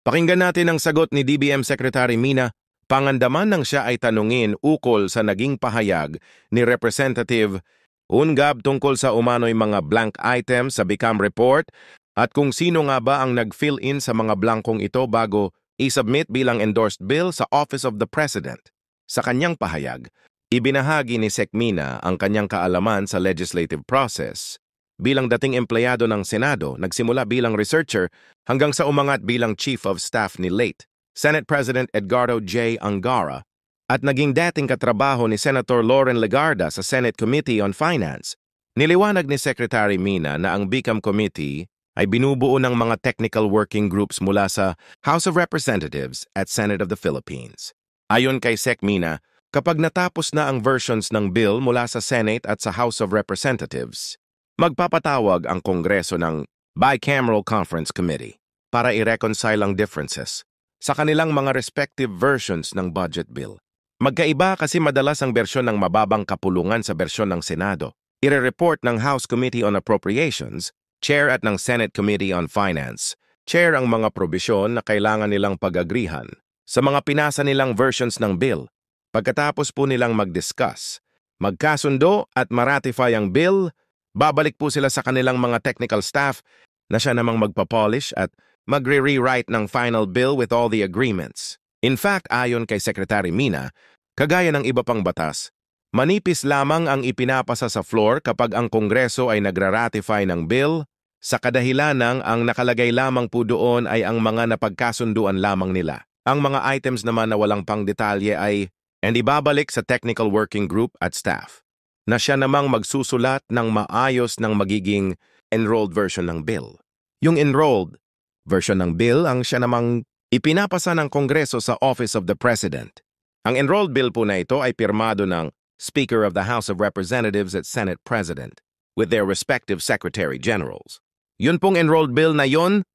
Pakinggan natin ang sagot ni DBM Secretary Mina, pangandaman nang siya ay tanungin ukol sa naging pahayag ni Representative Ungab tungkol sa umano'y mga blank items sa BICAM report at kung sino nga ba ang nag-fill in sa mga blankong ito bago i-submit bilang endorsed bill sa Office of the President. Sa kanyang pahayag, ibinahagi ni Sec Mina ang kanyang kaalaman sa legislative process. Bilang dating empleyado ng Senado, nagsimula bilang researcher hanggang sa umangat bilang Chief of Staff ni late Senate President Edgardo J. Angara at naging dating katrabaho ni Senator Loren Legarda sa Senate Committee on Finance. Niliwanag ni Secretary Mina na ang BICAM Committee ay binubuo ng mga technical working groups mula sa House of Representatives at Senate of the Philippines. Ayon kay Sec Mina, kapag natapos na ang versions ng bill mula sa Senate at sa House of Representatives, magpapatawag ang Kongreso ng Bicameral Conference Committee para i-reconcile ang differences sa kanilang mga respective versions ng budget bill. Magkaiba kasi madalas ang bersyon ng mababang kapulungan sa bersyon ng Senado. Ire-report ng House Committee on Appropriations, Chair at ng Senate Committee on Finance, Chair ang mga probisyon na kailangan nilang pag-agrihan sa mga pinasa nilang versions ng bill. Pagkatapos po nilang mag-discuss, magkasundo at maratify ang bill, babalik po sila sa kanilang mga technical staff na siya namang magpapolish at magre-rewrite ng final bill with all the agreements. In fact, ayon kay Secretary Mina, kagaya ng iba pang batas, manipis lamang ang ipinapasa sa floor kapag ang Kongreso ay nagra-ratify ng bill, sa kadahilanang ang nakalagay lamang po doon ay ang mga napagkasunduan lamang nila. Ang mga items naman na walang pang detalye ay ibabalik sa technical working group at staff, na siya namang magsusulat ng maayos ng magiging enrolled version ng bill. Yung enrolled version ng bill ang siya namang ipinapasa ng Kongreso sa Office of the President. Ang enrolled bill po na ito ay pirmado ng Speaker of the House of Representatives at Senate President with their respective Secretary Generals. Yun pong enrolled bill na yon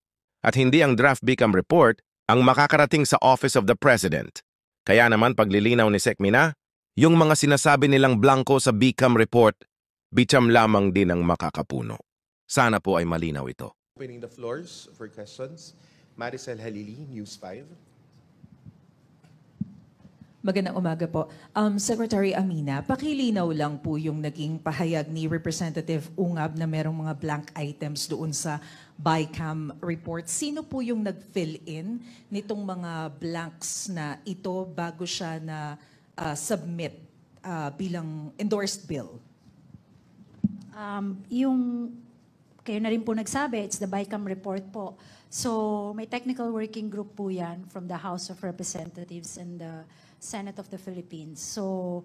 at hindi ang draft BICAM report ang makakarating sa Office of the President. Kaya naman paglilinaw ni Sec Mina, yung mga sinasabi nilang blanco sa BICAM report, bitam lamang din ang makakapuno. Sana po ay malinaw ito. Opening the floors for questions. Maricel Halili, News 5. Magandang umaga po. Secretary Amina, pakilinaw lang po yung naging pahayag ni Representative Ungab na merong mga blank items doon sa BICAM report. Sino po yung nag-fill in nitong mga blanks na ito bago siya na submit bilang endorsed bill? Yung kayo na rin po nagsabi, it's the BICAM report po. So may technical working group po yan from the House of Representatives and the Senate of the Philippines. So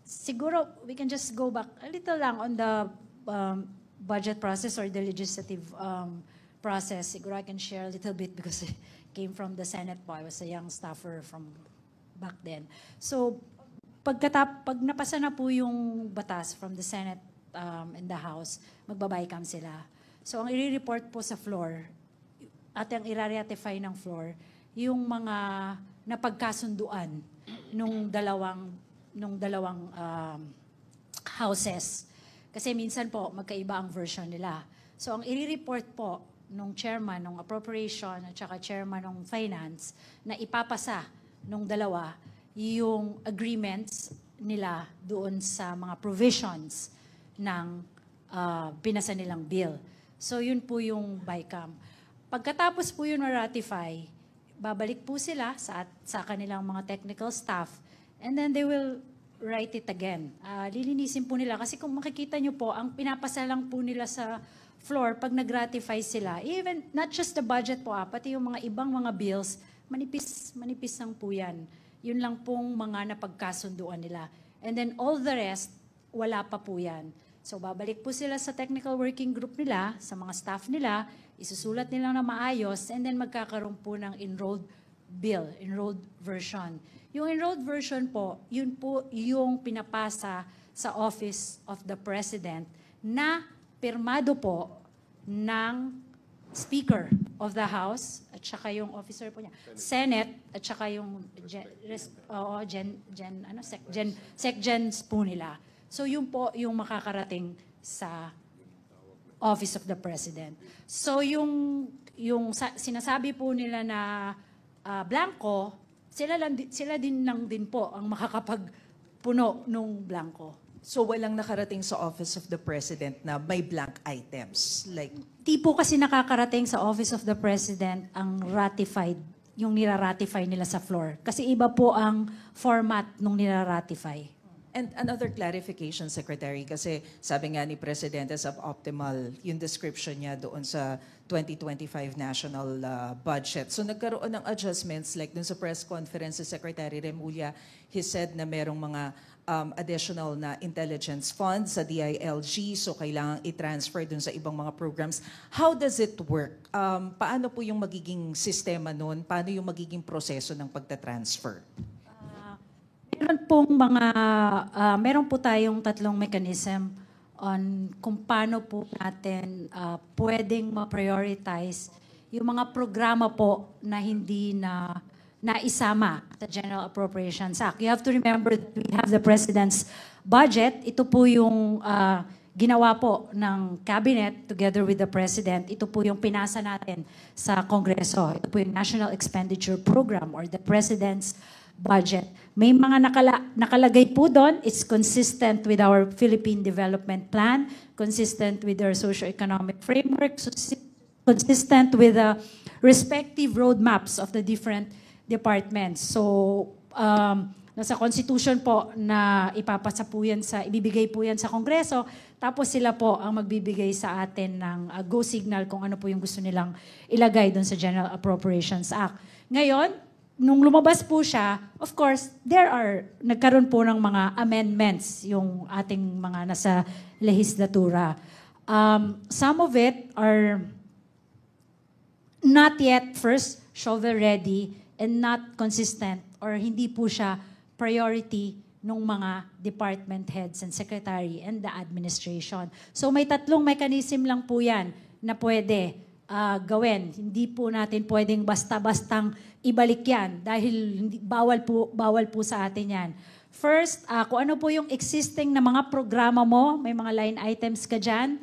siguro we can just go back a little lang on the budget process or the legislative process. Siguro I can share a little bit because it came from the Senate po. I was a young staffer from back then. So pag napasa na po yung batas from the Senate and the House, magbabaycam sila. So ang i-report po sa floor at ang i-ratify ng floor yung mga napagkasunduan nung dalawang houses. Kasi minsan po magkaiba ang version nila. So ang i-report po nung chairman ng appropriation at saka chairman ng finance na ipapasa nung dalawa yung agreements nila doon sa mga provisions ng pinasa nilang bill. So yun po yung BICAM. Pagkatapos po yun ma-ratify, babalik po sila sa kanilang mga technical staff and then they will write it again. Lilinisin po nila kasi kung makikita nyo po, ang pinapasa lang po nila sa floor pag nag-ratify sila, even not just the budget po, pati yung mga ibang mga bills, manipis lang po yan. Yun lang pong mga napagkasunduan nila. And then all the rest, wala pa po yan. So babalik po sila sa technical working group nila, sa mga staff nila, isusulat nila na maayos, and then magkakaroon po ng enrolled bill, enrolled version. Yung enrolled version po, yun po yung pinapasa sa Office of the President na pirmado po ng Speaker of the House at saka yung officer po niya, Senate at saka yung Sec-Gens po nila. So yun po yung makakarating sa Office of the President. So yung yung sinasabi po nila na blanco, sila din lang din po ang makakapagpuno nung blanco. So walang nakarating sa Office of the President na may blank items? Like, Di po kasi nakakarating sa Office of the President ang ratified, yung niraratify nila sa floor. Kasi iba po ang format nung niraratify. and another clarification, Secretary, kasi sabi nga ni Presidente suboptimal yung description niya doon sa 2025 national budget. So nagkaroon ng adjustments like dun sa press conference si Secretary Remulla, he said na merong mga additional na intelligence funds sa DILG, so kailangan i-transfer dun sa ibang mga programs. How does it work? Paano po yung magiging sistema nun? Paano yung magiging proseso ng pagta-transfer? Meron po tayong tatlong mechanism on kung paano po natin pwedeng ma-prioritize yung mga programa po na hindi na naisama sa General Appropriations Act. You have to remember that we have the President's budget. Ito po yung ginawa po ng Cabinet together with the President. Ito po yung pinasa natin sa Kongreso. Ito po yung National Expenditure Program or the President's budget. May mga nakalagay po doon. It's consistent with our Philippine Development Plan, consistent with our socio-economic framework, consistent with the respective roadmaps of the different departments. So, nasa Constitution po na ipapasa po yan ibibigay po yan sa Kongreso, tapos sila po ang magbibigay sa atin ng go signal kung ano po yung gusto nilang ilagay doon sa General Appropriations Act. Ngayon, nung lumabas po siya, of course, nagkaroon po ng mga amendments yung ating mga nasa lehislatura. Some of it are not yet first shovel-ready and not consistent or hindi po siya priority ng mga department heads and secretary and the administration. So may tatlong mechanism lang po yan na pwede gawin. Hindi po natin pwedeng basta-bastang ibalik yan dahil bawal po sa atin yan. First, kung ano po yung existing na mga programa mo, may mga line items ka dyan,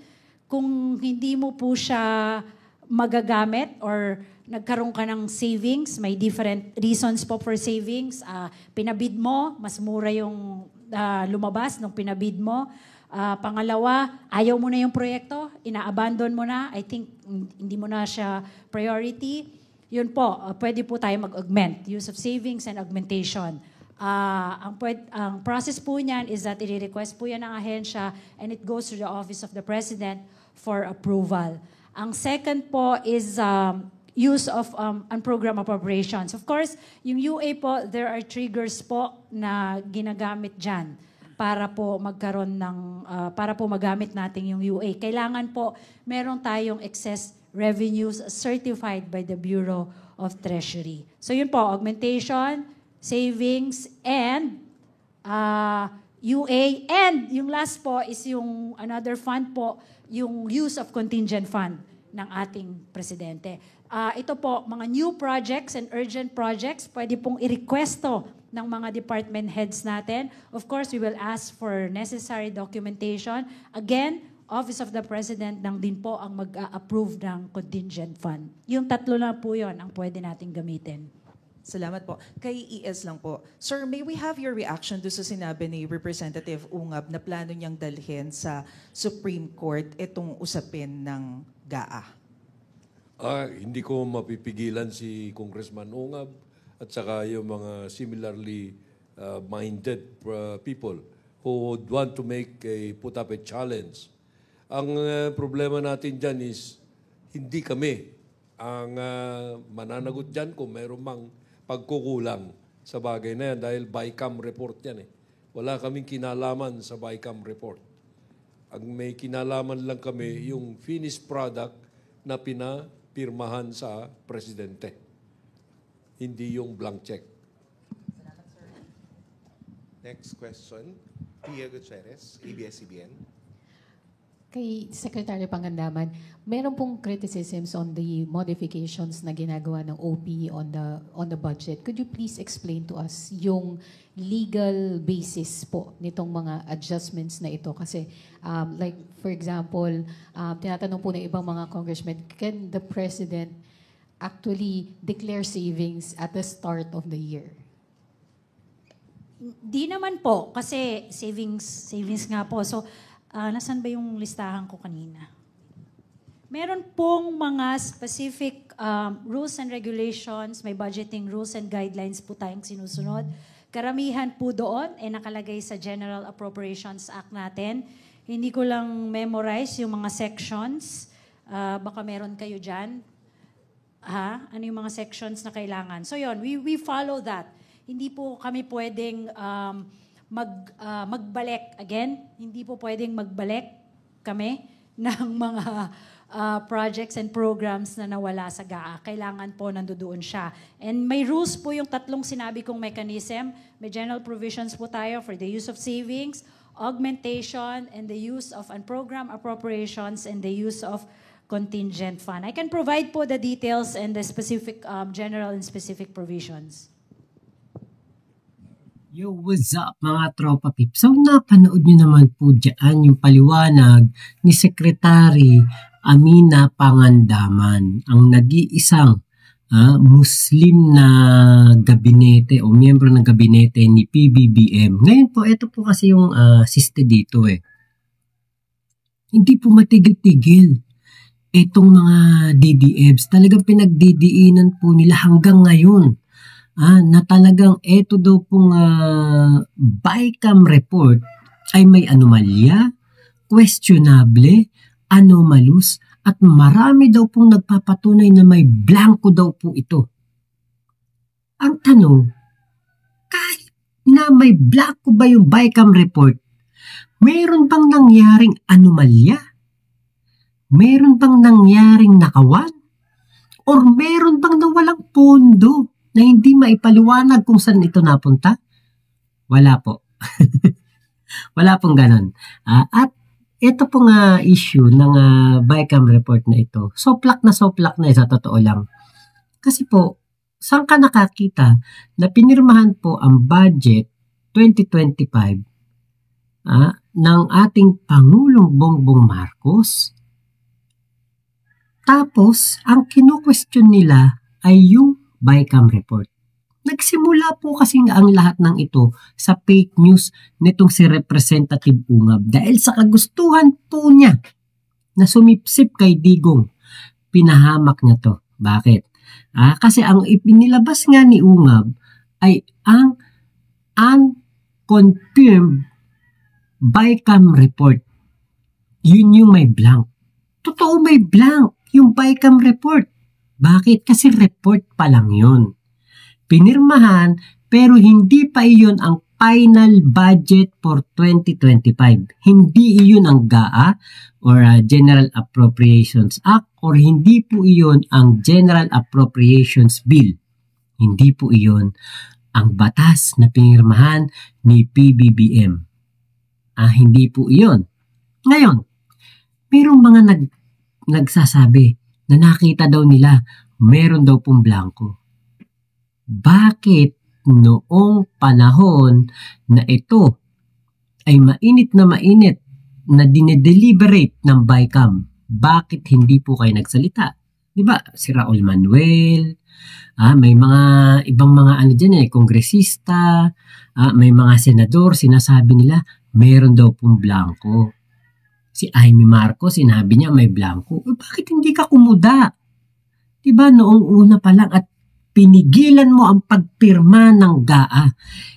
kung hindi mo po siya magagamit or nagkaroon ka ng savings, may different reasons po for savings, pinabid mo, mas mura yung lumabas nung pinabid mo. Pangalawa, ayaw mo na yung proyekto, ina-abandon mo na, I think hindi mo na siya priority. Yun po, pwede po tayo mag-augment, use of savings and augmentation. Ang process po niyan is that i-request po yan ng ahensya and it goes to the Office of the President for approval. Ang second po is use of unprogrammed appropriations. Of course, yung UA po, there are triggers po na ginagamit dyan para po para po magamit natin yung UA. Kailangan po meron tayong excess revenues certified by the Bureau of Treasury. So yun po, augmentation, savings, and UA. And yung last po is yung another fund po, yung use of contingent fund ng ating presidente. Ito po, mga new projects and urgent projects, pwede pong i-requesto ng mga department heads natin. Of course, we will ask for necessary documentation. Again, Office of the President lang din po ang mag-approve ng contingent fund. Yung tatlo lang po yon ang pwede natin gamitin. Salamat po. Kay ES lang po. Sir, may we have your reaction doon sa sinabi ni Representative Ungab na plano niyang dalhin sa Supreme Court itong usapin ng GAA? Hindi ko mapipigilan si Congressman Ungab at saka yung mga similarly minded people who would want to put up a challenge. Ang problema natin dyan is hindi kami ang mananagot dyan kung mayroong mang pagkukulang sa bagay na yan dahil BICAM report yan eh. Wala kaming kinalaman sa BICAM report. Ang may kinalaman lang kami yung finished product na pinapirmahan sa presidente. Hindi yung blank check. Next question, Pia Gutierrez, ABS-CBN. Kay Secretary Pangandaman, meron pong criticisms on the modifications na ginagawa ng OP on the budget. Could you please explain to us yung legal basis po nitong mga adjustments na ito? Kasi like for example, tinatanong po ng ibang mga congressmen, can the President actually declare savings at the start of the year? Di naman po, kasi savings nga po. So, nasan ba yung listahan ko kanina? Meron pong mga specific rules and regulations, may budgeting rules and guidelines po tayong sinusunod. Karamihan po doon ay nakalagay sa General Appropriations Act natin. Hindi ko lang memorize yung mga sections. Baka meron kayo dyan. Ano yung mga sections na kailangan? So yun, we follow that. Hindi po kami pwedeng magbalik. Again, hindi po pwedeng magbalik kami ng mga projects and programs na nawala sa GAA. Kailangan po nandoon siya. And may rules po yung tatlong sinabi kong mechanism. May general provisions po tayo for the use of savings, augmentation, and the use of unprogrammed appropriations, and the use of contingent fund. I can provide po the details and the specific general and specific provisions. Yo, what's up mga tropa pips? So napanood nyo naman po dyan yung paliwanag ni Secretary Amina Pangandaman, ang nag-iisang Muslim na gabinete o miyembro ng gabinete ni PBBM. Ngayon po, ito po kasi yung siste dito eh. Hindi po matigil-tigil itong mga DDFs. Talagang pinagdidiinan po nila hanggang ngayon. Na talagang ito daw pong BICAM report ay may anomalya, questionable, anomalous, at marami daw pong nagpapatunay na may blanco daw po ito. Ang tanong, kahit na may blanco ba yung BICAM report, mayroon bang nangyaring anomalya? Mayroon bang nangyaring nakawan? Or mayroon bang nawalang pondo na hindi maipaliwanag kung saan ito napunta? Wala po. Wala pong ganon. At ito pong issue ng BICAM report na ito, soplak na sa totoo lang. Kasi po, saan ka nakakita na pinirmahan po ang budget 2025 ng ating Pangulong Bongbong Marcos? Tapos, ang kino-question nila ay yung BICAM report. Nagsimula po kasi ang lahat ng ito sa fake news nitong si Representative Ungab dahil sa kagustuhan po niya na sumipsip kay Digong. Pinahamak niya to. Bakit? Kasi ang ipinilabas nga ni Ungab ay ang unconfirmed BICAM report. Yun yung may blank. Totoo may blank yung BICAM report. Bakit? Kasi report pa lang yun. Pinirmahan pero hindi pa iyon ang final budget for 2025. Hindi iyon ang GAA or General Appropriations Act or hindi po iyon ang General Appropriations Bill. Hindi po iyon ang batas na pinirmahan ni PBBM. Hindi po iyon. Ngayon, mayroong mga nagsasabi na nakita daw nila meron daw pong blanco. Bakit noong panahon na ito ay mainit na dinedeliberate ng BICAM, bakit hindi po kayo nagsalita? Diba? Si Raul Manuel, may mga ibang mga kongresista, may mga senador, sinasabi nila meron daw pong blanco. Si Amy Marcos, sinabi niya may blanco. Bakit hindi ka kumuda? Diba noong una pa lang at pinigilan mo ang pagpirma ng GAA.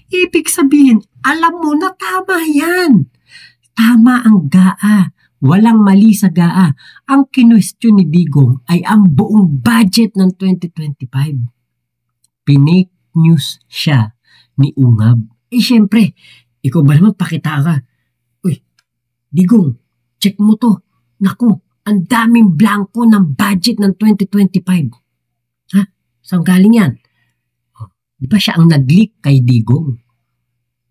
Ibig sabihin, alam mo na tama yan. Tama ang GAA. Walang mali sa GAA. Ang kinwestiyon ni Digong ay ang buong budget ng 2025. Pinake news siya ni Ungab. Siyempre, ikaw ba naman pakita ka? Uy, Digong, check mo to. Naku, ang daming blanco ng budget ng 2025. Saan galing yan? Di ba siya ang nag-leak kay Digong?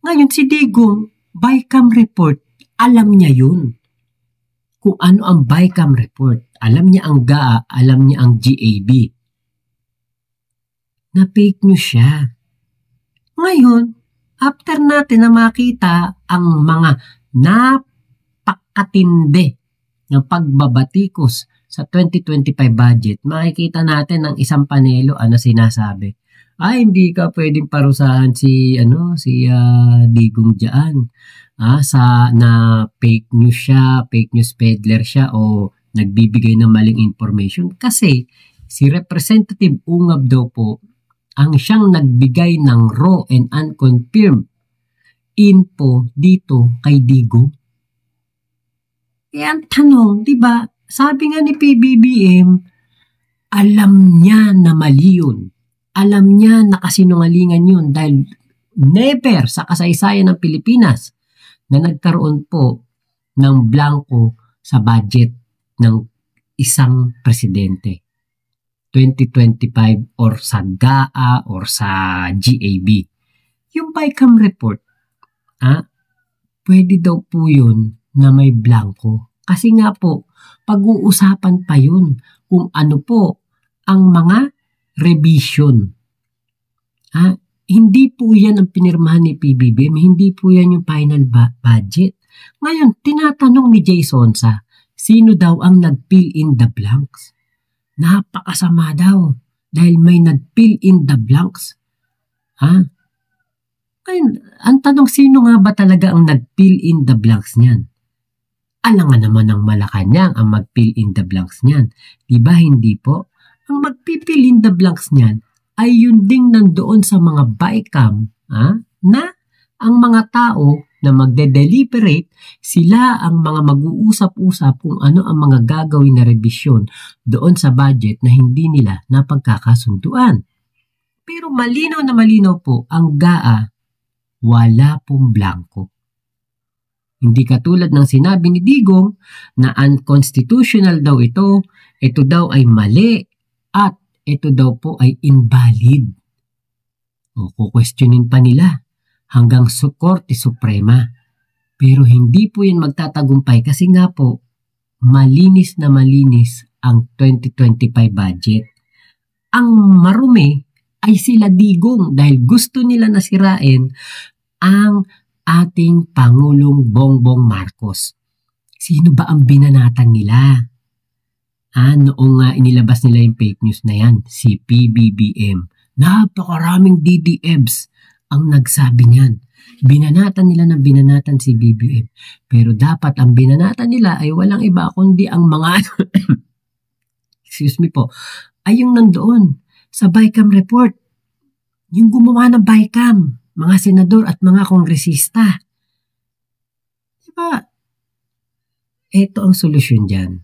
Ngayon si Digong, BICAM report, alam niya yun. Kung ano ang BICAM report. Alam niya ang GAA, alam niya ang GAB. Na fake news siya. Ngayon, after natin na makita ang mga napakatindi ng pagbabatikos sa 2025 budget, makikita natin ng isang panelo sinasabi. Hindi ka pwedeng parusahan si Digong diyan. Na fake news siya, fake news peddler siya o nagbibigay ng maling information kasi si Representative Ungab daw po ang siyang nagbigay ng raw and unconfirmed info dito kay Digong. Ang tanong, di ba, sabi nga ni PBBM, alam niya na mali yun. Alam niya na kasinungalingan yun dahil never sa kasaysayan ng Pilipinas na nagkaroon po ng blanco sa budget ng isang presidente. 2025 or sa GAA or sa GAB. Yung BICAM report, pwede daw po yun na may blanco. Kasi nga po, pag-uusapan pa yun kung ano po ang mga revision. Hindi po yan ang pinirmahan ni PBBM, hindi po yan yung final budget. Ngayon, tinatanong ni Jay Sonsa, sino daw ang nag-fill in the blanks? Napakasama daw dahil may nag-fill in the blanks. Ngayon, ang tanong, sino nga ba talaga ang nag-fill in the blanks niyan? Alangan naman ng Malacanang ang mag-fill in the blanks niyan. Diba hindi po? Ang mag-fill in the blanks niyan ay yun ding nandoon sa mga BICAM na ang mga tao na magde-deliberate, sila ang mga mag-uusap-usap kung ano ang mga gagawin na revisyon doon sa budget na hindi nila napagkakasunduan. Pero malinaw na malinaw po, ang GAA, wala pong blanco. Hindi katulad ng sinabi ni Digong na unconstitutional daw ito daw ay mali at ito daw po ay invalid. Kukwestiyonin pa nila hanggang sa Korte Suprema. Pero hindi po yan magtatagumpay kasi nga po malinis na malinis ang 2025 budget. Ang marumi ay sila Digong dahil gusto nila nasirain ang ating Pangulong Bongbong Marcos. Sino ba ang binanatan nila? Noong inilabas nila yung fake news na yan, si PBBM. Napakaraming DDEBs ang nagsabi niyan. Binanatan nila ng binanatan si BBM. Pero dapat ang binanatan nila ay walang iba kundi ang mga excuse me po, ay yung nandoon sa BICAM report. Yung gumawa ng BICAM, mga senador at mga kongresista. Diba? Ito ang solusyon dyan.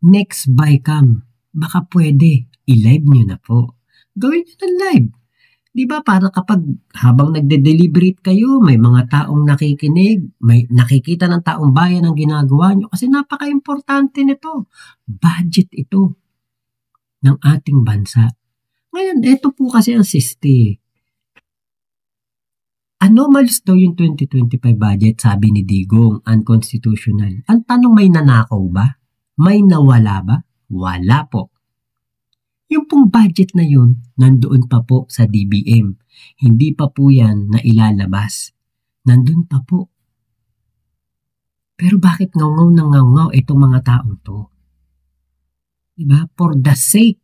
Next BICAM, baka pwede, i-live nyo na po. Gawin nyo na live. Diba para kapag habang nagde-deliberate kayo, may mga taong nakikinig, may nakikita ng taong bayan ang ginagawa nyo kasi napaka-importante nito. Budget ito ng ating bansa. Ngayon, ito po kasi ang siste. Anomalous daw yung 2025 budget, sabi ni Digong, unconstitutional. Ang tanong, may nanakaw ba? May nawala ba? Wala po. Yung pong budget na yun, nandoon pa po sa DBM. Hindi pa po yan na ilalabas. Nandun pa po. Pero bakit ngaw-ngaw ng ngaw-ngaw itong mga taong to? Diba? For the sake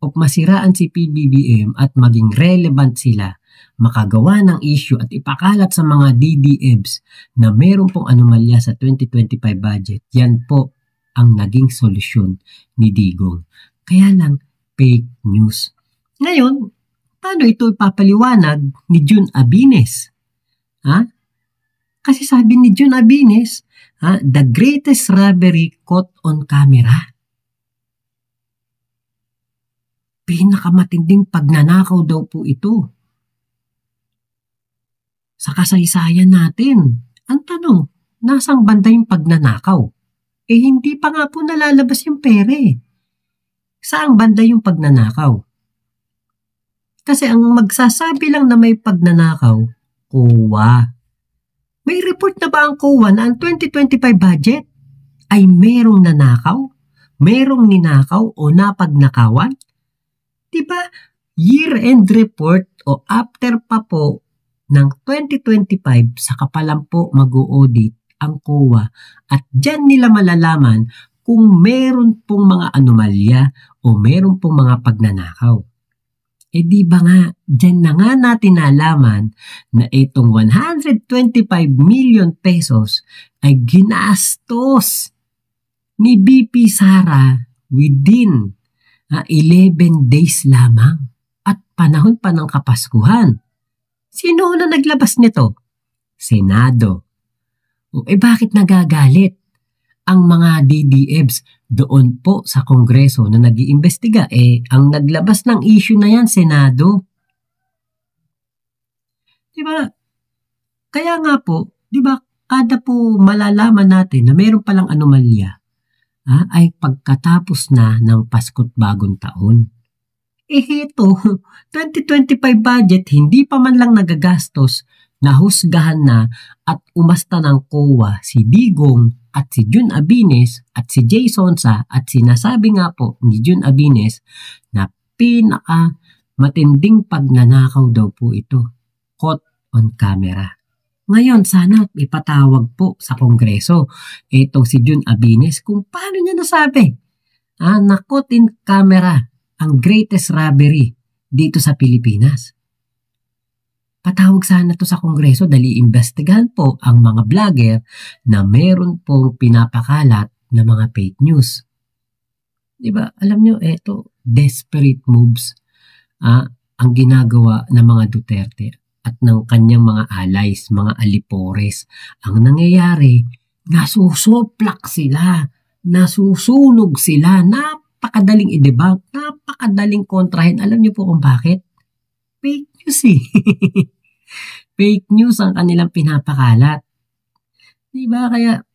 of masiraan si PBBM at maging relevant sila, makagawa ng issue at ipakalat sa mga DDEBs na meron pong anomalya sa 2025 budget, yan po ang naging solusyon ni Digong. Kaya lang, fake news. Ngayon, paano ito ipapaliwanag ni Jun Abines? Kasi sabi ni Jun Abines, the greatest robbery caught on camera. Pinakamatinding pagnanakaw daw po ito. Sa kasaysayan natin, ang tanong, nasang banda yung pagnanakaw? Hindi pa nga po nalalabas yung pere. Saang banda yung pagnanakaw? Kasi ang magsasabi lang na may pagnanakaw, COA. May report na ba ang COA na ang 2025 budget ay merong nanakaw? Merong ninakaw o napagnakawan? Diba, year-end report o after pa po ng 2025, saka pa lang po mag-audit ang COA at dyan nila malalaman kung meron pong mga anomalya o meron pong mga pagnanakaw. Eh di ba nga, dyan na nga natin nalaman na itong 125 million pesos ay ginastos ni BP Sara within 11 days lamang at panahon pa ng Kapaskuhan. Sino na naglabas nito? Senado. Bakit nagagalit ang mga DDEBs doon po sa Kongreso na nag-iimbestiga? Ang naglabas ng issue na yan, Senado. Diba? Kaya nga po, diba, kada po malalaman natin na mayroon palang anomalya, ay pagkatapos na ng Pasko't Bagong Taon. Heto, 2025 budget, hindi pa man lang nagagastos, nahusgahan na at umasta ng COA si Digong at si Jun Abines at si Jay Sonsa at sinasabi nga po ni Jun Abines na pinaka matinding pagnanakaw daw po ito. Caught on camera. Ngayon, sana ipatawag po sa Kongreso itong si Jun Abines kung paano niya nasabi na caught in camera ang greatest robbery dito sa Pilipinas. Patawag sana to sa Kongreso dahil iimbestigahan po ang mga vlogger na meron pong pinapakalat na mga fake news. Diba? Alam nyo, eto, desperate moves ang ginagawa ng mga Duterte at ng kanyang mga allies, mga alipores. Ang nangyayari, nasusoplak sila, nasusunog sila, napakadaling i-debunk, napakadaling kontrahin. Alam niyo po kung bakit? Fake news Fake news ang kanilang pinapakalat. Diba? Kaya,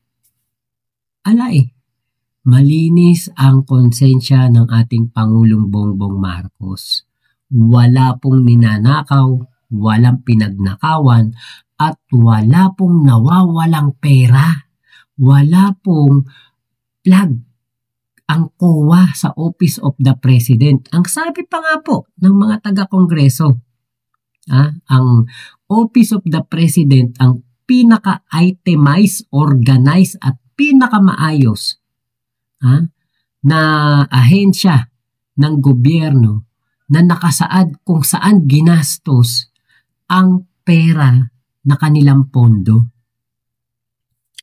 malinis ang konsensya ng ating Pangulong Bongbong Marcos. Wala pong ninanakaw, walang pinagnakawan, at wala pong nawawalang pera. Wala pong plug ang COA sa Office of the President. Ang sabi pa nga po ng mga taga-Kongreso, ang Office of the President ang pinaka-itemized, organized at pinaka-maayos na ahensya ng gobyerno na nakasaad kung saan ginastos ang pera na kanilang pondo.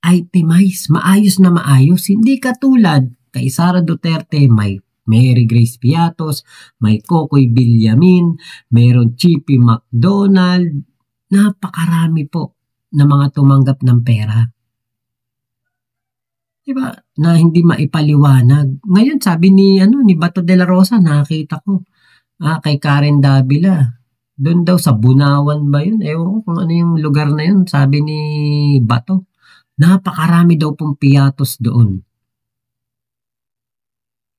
Itemized, maayos na maayos, hindi katulad kay Sara Duterte, may Mary Grace Piatos, may Kokoy Villamin, mayroon Chippy McDonald, napakarami po na mga tumanggap ng pera. Diba? Na hindi maipaliwanag. Ngayon sabi ni Bato de la Rosa, nakita ko, kay Karen Davila, doon daw sa Bunawan ba yun? Ewan ko kung ano yung lugar na yun, sabi ni Bato. Napakarami daw pong piatos doon.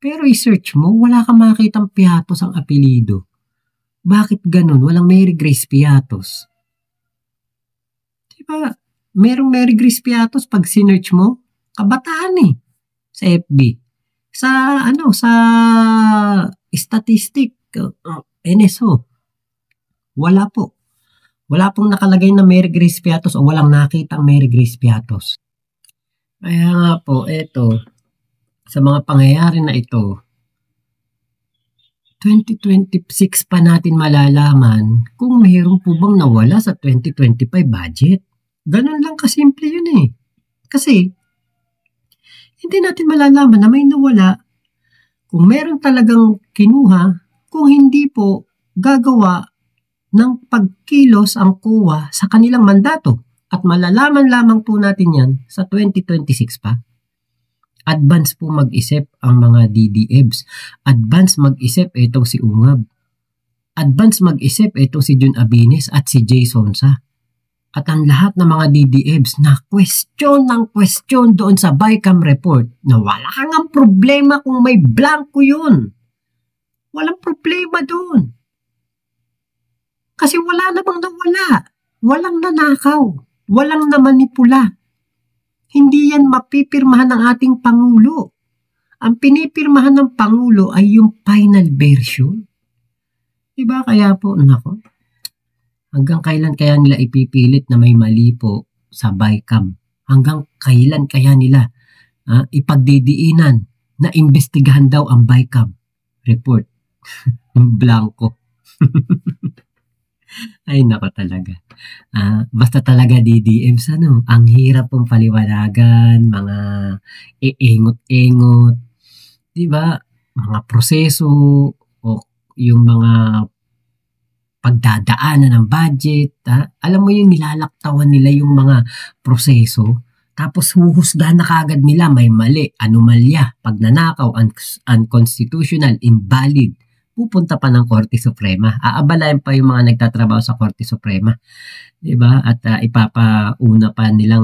Pero i-search mo, wala kang makitang Piatos ang apelido. Bakit ganun? Walang Mary Grace Piatos. Diba? Merong Mary Grace Piatos pag sinearch mo, kabataan sa FB. Sa statistic, NSO. Wala po. Wala pong nakalagay na Mary Grace Piatos o walang nakitang Mary Grace Piatos. Kaya nga po, sa mga pangyayari na ito, 2026 pa natin malalaman kung mayroon po bang nawala sa 2025 budget. Ganun lang kasimple yun Kasi, hindi natin malalaman na may nawala kung meron talagang kinuha, kung hindi po gagawa ng pagkilos ang COA sa kanilang mandato. At malalaman lamang po natin yan sa 2026 pa. Advance po mag-isip ang mga DDEBs. Advance mag-isip itong si Ungab. Advance mag-isip itong si Jun Abines at si Jay Sonsa. At ang lahat ng mga DDEBs na question doon sa BICAM report na wala nga problema kung may blanco yun. Walang problema doon. Kasi wala namang nawala. Walang nanakaw. Walang namanipula. Hindi yan mapipirmahan ng ating Pangulo. Ang pinipirmahan ng Pangulo ay yung final version. Diba? Kaya po, hanggang kailan kaya nila ipipilit na may mali po sa BICAM? Hanggang kailan kaya nila ipagdidiinan na imbestigahan daw ang BICAM report. Blanco. Ay, nako talaga. Basta talaga DDMs, ang hirap pong paliwanagan, mga iingot-ingot, di ba? Mga proseso, o yung mga pagdadaanan ng budget. Alam mo yung nilalaktawan nila yung mga proseso, tapos huhusgahan na kagad nila may mali, anomalya, pagnanakaw, unconstitutional, invalid. Pupunta pa ng Korte Suprema. Aabalayan pa yung mga nagtatrabaho sa Korte Suprema. Diba? At ipapauna pa nilang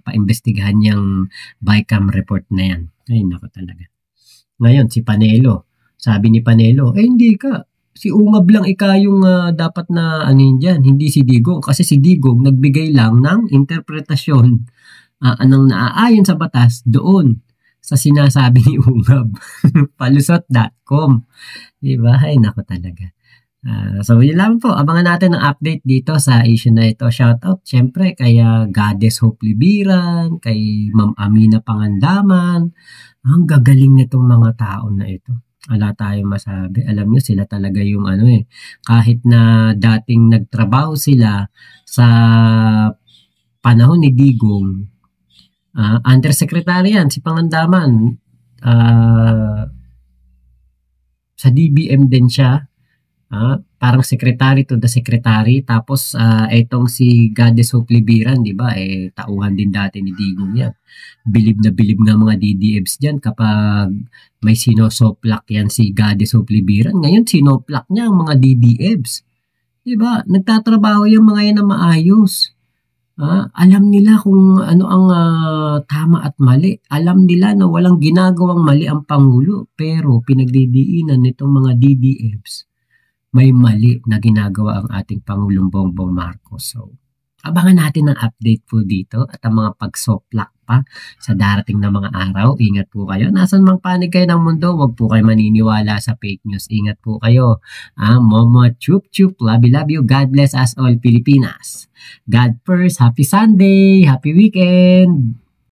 paimbestigahan yung BICAM report na yan. Ay, nako talaga. Ngayon, si Panelo. Sabi ni Panelo, hindi ka. Si Ungab lang yung dapat na dyan, hindi si Digong. Kasi si Digong nagbigay lang ng interpretasyon anong naaayon sa batas doon sa sinasabi ni Ungab. Palusot.com. Diba? Ay, nako talaga. So, yun lang po. Abangan natin ang update dito sa issue na ito. Shoutout, syempre, kay Goddess Hope Libiran, kay Ma'am Amina Pangandaman. Ang gagaling nitong mga tao na ito. Wala tayong masabi. Alam nyo, sila talaga yung kahit na dating nagtrabaho sila sa panahon ni Digong, undersecretary yan, si Pangandaman, sa DBM din siya, parang secretary to the secretary, tapos etong si Goddess Hope Libiran, di ba, tauhan din dati ni Digong yan. Bilib na bilib nga mga DDFs dyan kapag may sinosoplak yan si Goddess Hope Libiran. Ngayon, sinoplak niya ang mga DDFs. Di ba, nagtatrabaho yung mga yan na maayos. Alam nila kung ano ang tama at mali. Alam nila na walang ginagawang mali ang Pangulo. Pero pinagdidiinan nitong mga DDFs, may mali na ginagawa ang ating Pangulong Bongbong Marcos. So, abangan natin ang update po dito at ang mga pagsoplak pa sa darating na mga araw. Ingat po kayo. Nasaan mang panig kayo ng mundo, huwag po kayo maniniwala sa fake news. Ingat po kayo. Momo chup chup. Love you. God bless us all, Pilipinas. God first. Happy Sunday. Happy weekend.